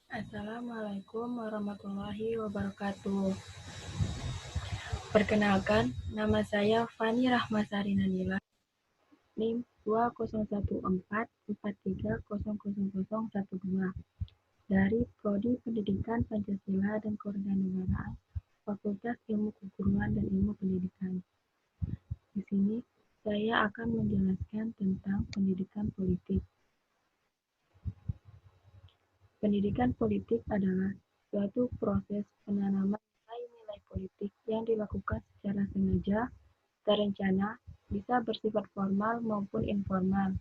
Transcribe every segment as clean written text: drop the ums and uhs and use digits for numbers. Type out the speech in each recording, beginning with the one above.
Assalamualaikum warahmatullahi wabarakatuh. Perkenalkan, nama saya Fani Rahmasari Nanila, NIM 201443000012 dari Prodi Pendidikan Pancasila dan Kewarganegaraan, Fakultas Ilmu Keguruan dan Ilmu Pendidikan. Di sini, saya akan menjelaskan tentang pendidikan politik. Pendidikan politik adalah suatu proses penanaman nilai-nilai politik yang dilakukan secara sengaja, terencana, bisa bersifat formal maupun informal,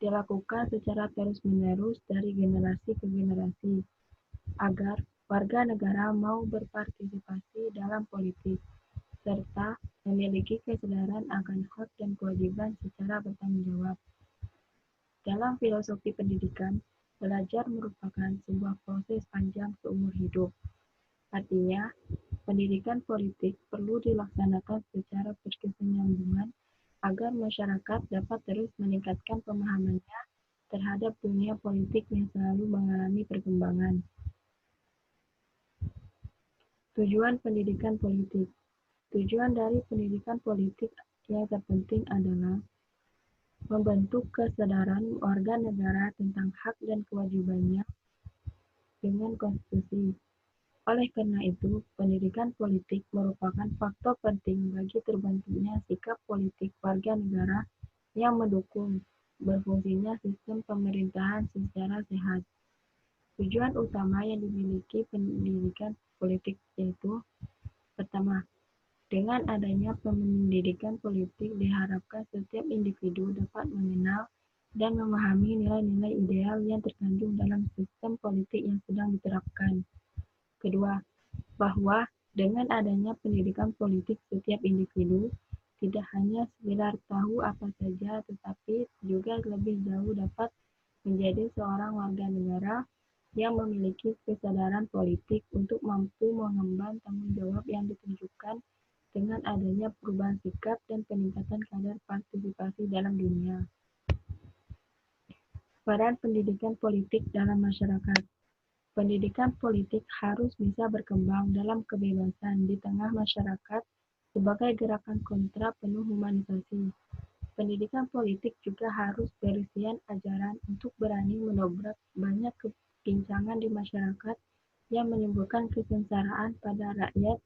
dilakukan secara terus-menerus dari generasi ke generasi, agar warga negara mau berpartisipasi dalam politik, serta memiliki kesadaran akan hak dan kewajiban secara bertanggung jawab. Dalam filosofi pendidikan, belajar merupakan sebuah proses panjang seumur hidup. Artinya, pendidikan politik perlu dilaksanakan secara berkesinambungan agar masyarakat dapat terus meningkatkan pemahamannya terhadap dunia politik yang selalu mengalami perkembangan. Tujuan pendidikan politik. Tujuan dari pendidikan politik yang terpenting adalah membentuk kesadaran warga negara tentang hak dan kewajibannya dengan konstitusi. Oleh karena itu, pendidikan politik merupakan faktor penting bagi terbentuknya sikap politik warga negara yang mendukung berfungsinya sistem pemerintahan secara sehat. Tujuan utama yang dimiliki pendidikan politik yaitu: pertama, dengan adanya pendidikan politik diharapkan setiap individu dapat mengenal dan memahami nilai-nilai ideal yang terkandung dalam sistem politik yang sedang diterapkan. Kedua, bahwa dengan adanya pendidikan politik setiap individu tidak hanya sekedar tahu apa saja, tetapi juga lebih jauh dapat menjadi seorang warga negara yang memiliki kesadaran politik untuk mampu mengemban tanggung jawab yang ditunjukkan dengan adanya perubahan sikap dan peningkatan kadar partisipasi dalam dunia. Peran pendidikan politik dalam masyarakat. Pendidikan politik harus bisa berkembang dalam kebebasan di tengah masyarakat sebagai gerakan kontra penuh humanisasi. Pendidikan politik juga harus berisian ajaran untuk berani menobrak banyak kepincangan di masyarakat yang menimbulkan kesengsaraan pada rakyat,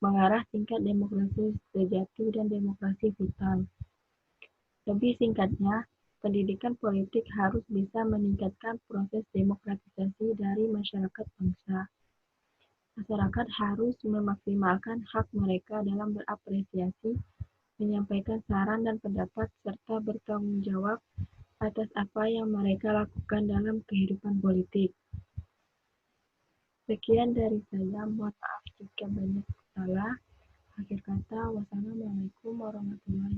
mengarah tingkat demokrasi sejati dan demokrasi vital. Lebih singkatnya, pendidikan politik harus bisa meningkatkan proses demokratisasi dari masyarakat bangsa. Masyarakat harus memaksimalkan hak mereka dalam berapresiasi, menyampaikan saran dan pendapat, serta bertanggung jawab atas apa yang mereka lakukan dalam kehidupan politik. Sekian dari saya, mohon maaf jika banyak salah. Akhir kata, wassalamualaikum warahmatullahi